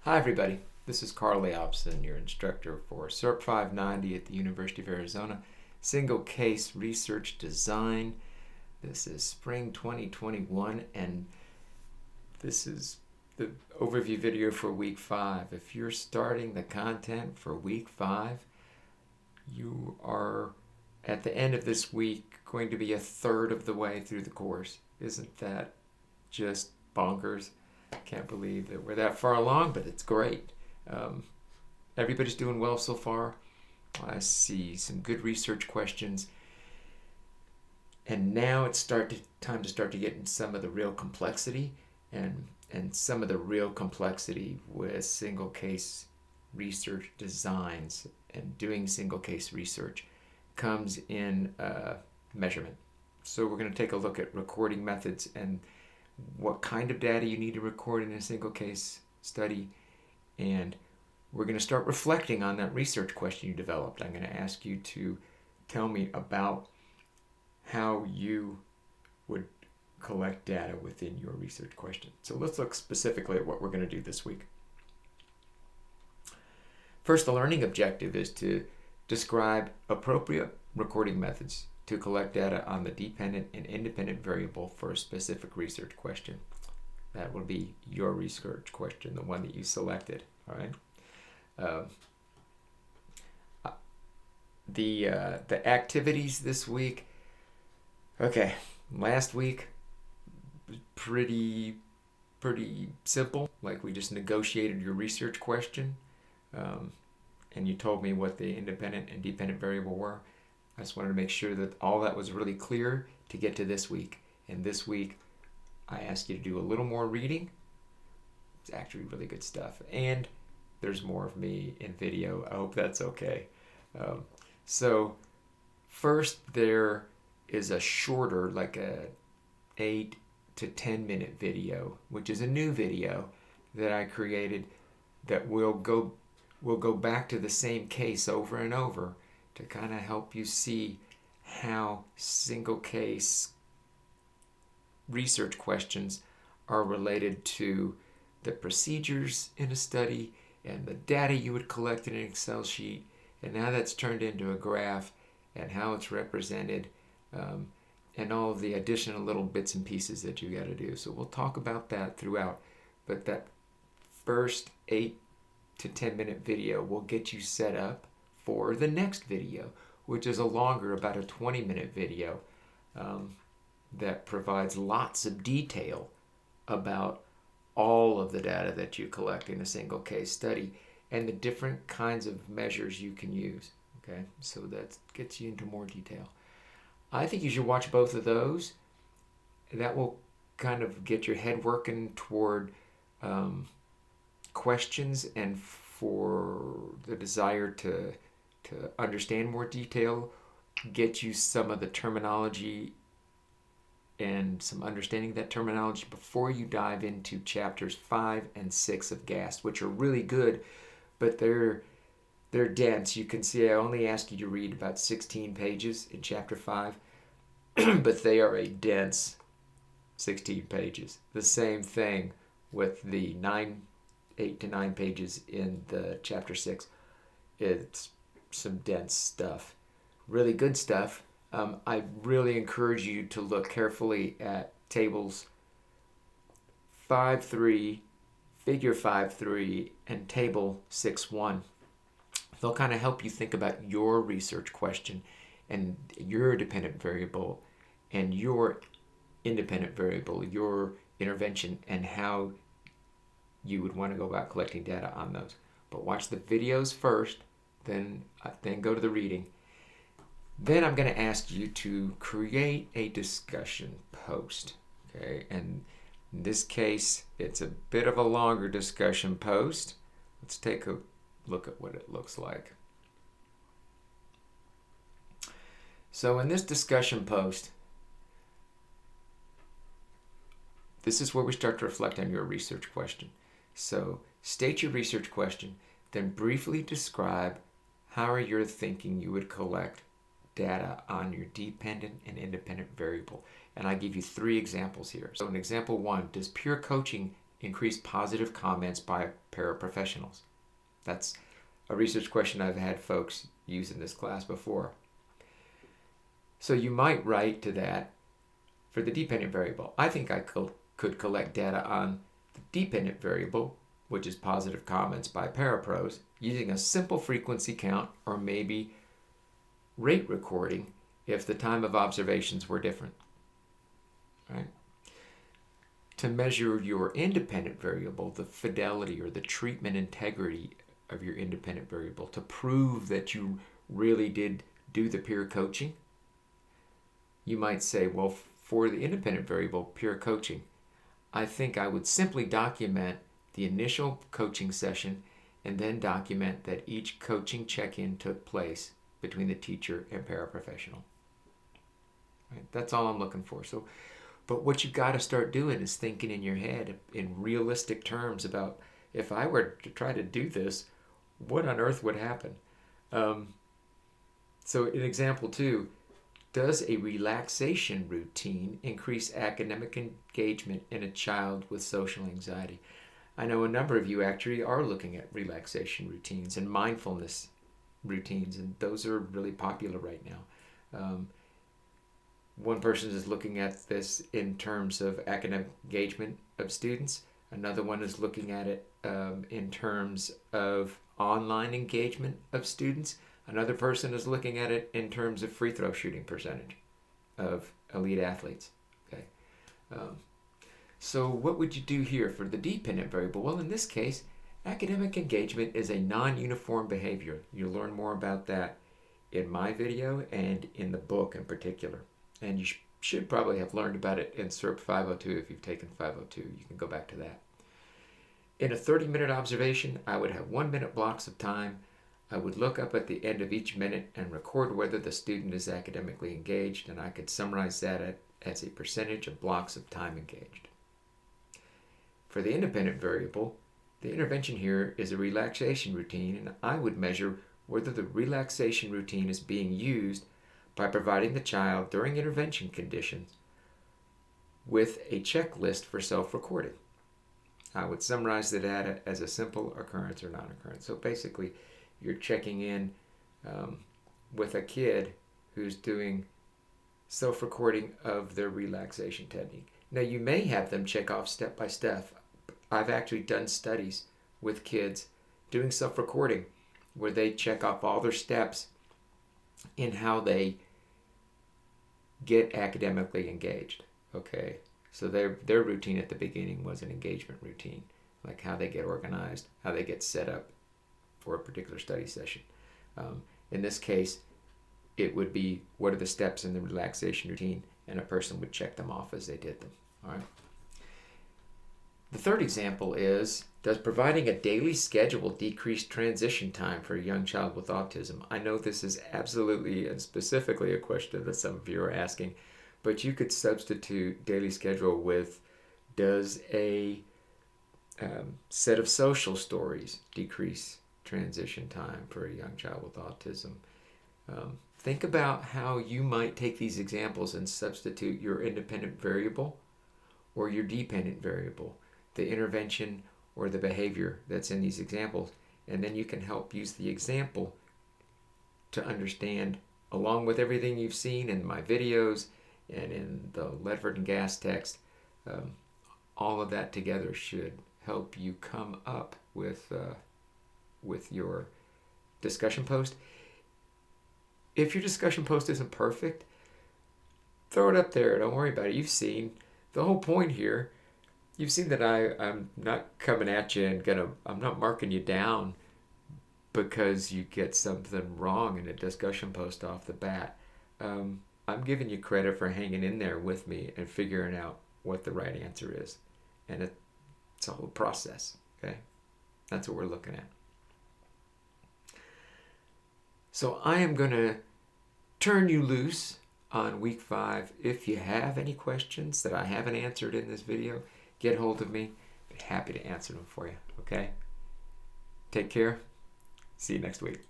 Hi everybody, this is Carl Leopson, your instructor for SERP 590 at the University of Arizona, Single Case Research Design. This is spring 2021 and this is the overview video for week 5. If you're starting the content for week 5, you are at the end of this week going to be a third of the way through the course. Isn't that just bonkers? Can't believe that we're that far along, but it's great. Everybody's doing well so far. I see some good research questions. And now it's time to start to get in some of the real complexity, and some of the real complexity with single case research designs and doing single case research comes in measurement. So we're going to take a look at recording methods and what kind of data you need to record in a single case study, and we're going to start reflecting on that research question you developed. I'm going to ask you to tell me about how you would collect data within your research question. So let's look specifically at what we're going to do this week. First, the learning objective is to describe appropriate recording methods to collect data on the dependent and independent variable for a specific research question. That will be your research question, the one that you selected. All right. The activities this week. Okay, last week was pretty simple. Like, we just negotiated your research question, and you told me what the independent and dependent variable were. I just wanted to make sure that all that was really clear to get to this week. And this week, I asked you to do a little more reading. It's actually really good stuff. And there's more of me in video. I hope that's okay. So first, there is a shorter, like a 8 to 10 minute video, which is a new video that I created that will go back to the same case over and over to kind of help you see how single case research questions are related to the procedures in a study and the data you would collect in an Excel sheet, and how that's turned into a graph and how it's represented, and all of the additional little bits and pieces that you got to do. So we'll talk about that throughout, but that first 8 to 10 minute video will get you set up for the next video, which is a longer, about a 20-minute video that provides lots of detail about all of the data that you collect in a single case study and the different kinds of measures you can use. Okay, so that gets you into more detail. I think you should watch both of those. That will kind of get your head working toward questions and for the desire to understand more detail, get you some of the terminology and some understanding of that terminology before you dive into chapters 5 and 6 of GAST, which are really good, but they're dense. You can see I only asked you to read about 16 pages in chapter 5, but they are a dense 16 pages. The same thing with the 8 to 9 pages in the chapter 6. It's some dense stuff, really good stuff. I really encourage you to look carefully at tables 5.3, figure 5.3, and table 6.1. They'll kind of help you think about your research question and your dependent variable and your independent variable, your intervention, and how you would want to go about collecting data on those. But watch the videos first, then go to the reading. Then I'm going to ask you to create a discussion post. Okay, and in this case, it's a bit of a longer discussion post. Let's take a look at what it looks like. So in this discussion post, this is where we start to reflect on your research question. So state your research question, then briefly describe how you're thinking you would collect data on your dependent and independent variable. And I give you 3 examples here. So in example 1, does peer coaching increase positive comments by paraprofessionals? That's a research question I've had folks use in this class before. So you might write to that for the dependent variable. I think I could collect data on the dependent variable, which is positive comments by parapros, using a simple frequency count or maybe rate recording if the time of observations were different. Right? To measure your independent variable, the fidelity or the treatment integrity of your independent variable, to prove that you really did do the peer coaching, you might say, well, for the independent variable, peer coaching, I think I would simply document the initial coaching session and then document that each coaching check-in took place between the teacher and paraprofessional. Right? That's all I'm looking for. But what you've got to start doing is thinking in your head in realistic terms about, if I were to try to do this, what on earth would happen? So in example 2, does a relaxation routine increase academic engagement in a child with social anxiety? I know a number of you actually are looking at relaxation routines and mindfulness routines, and those are really popular right now. One person is looking at this in terms of academic engagement of students. Another one is looking at it in terms of online engagement of students. Another person is looking at it in terms of free throw shooting percentage of elite athletes. Okay. So what would you do here for the dependent variable? Well, in this case, academic engagement is a non-uniform behavior. You'll learn more about that in my video and in the book in particular. And you should probably have learned about it in SERP 502 if you've taken 502. You can go back to that. In a 30-minute observation, I would have 1-minute blocks of time. I would look up at the end of each minute and record whether the student is academically engaged, and I could summarize that as a percentage of blocks of time engaged. For the independent variable, the intervention here is a relaxation routine, and I would measure whether the relaxation routine is being used by providing the child during intervention conditions with a checklist for self-recording. I would summarize the data as a simple occurrence or non-occurrence. So basically, you're checking in with a kid who's doing self-recording of their relaxation technique. Now, you may have them check off step by step. I've actually done studies with kids doing self-recording where they check off all their steps in how they get academically engaged. Okay, so their routine at the beginning was an engagement routine, like how they get organized, how they get set up for a particular study session. In this case, it would be what are the steps in the relaxation routine, and a person would check them off as they did them. All right. The third example is, does providing a daily schedule decrease transition time for a young child with autism? I know this is absolutely and specifically a question that some of you are asking, but you could substitute daily schedule with, does a set of social stories decrease transition time for a young child with autism? Think about how you might take these examples and substitute your independent variable or your dependent variable, the intervention or the behavior that's in these examples, and then you can help use the example to understand, along with everything you've seen in my videos and in the Ledford and Gass text, all of that together should help you come up with your discussion post. If your discussion post isn't perfect, throw it up there. Don't worry about it. You've seen the whole point here. You've seen that I'm not coming at you and I'm not marking you down because you get something wrong in a discussion post off the bat. I'm giving you credit for hanging in there with me and figuring out what the right answer is. And it's a whole process, okay? That's what we're looking at. So I am going to turn you loose on week 5. If you have any questions that I haven't answered in this video, get hold of me. I'd be happy to answer them for you, okay? Take care. See you next week.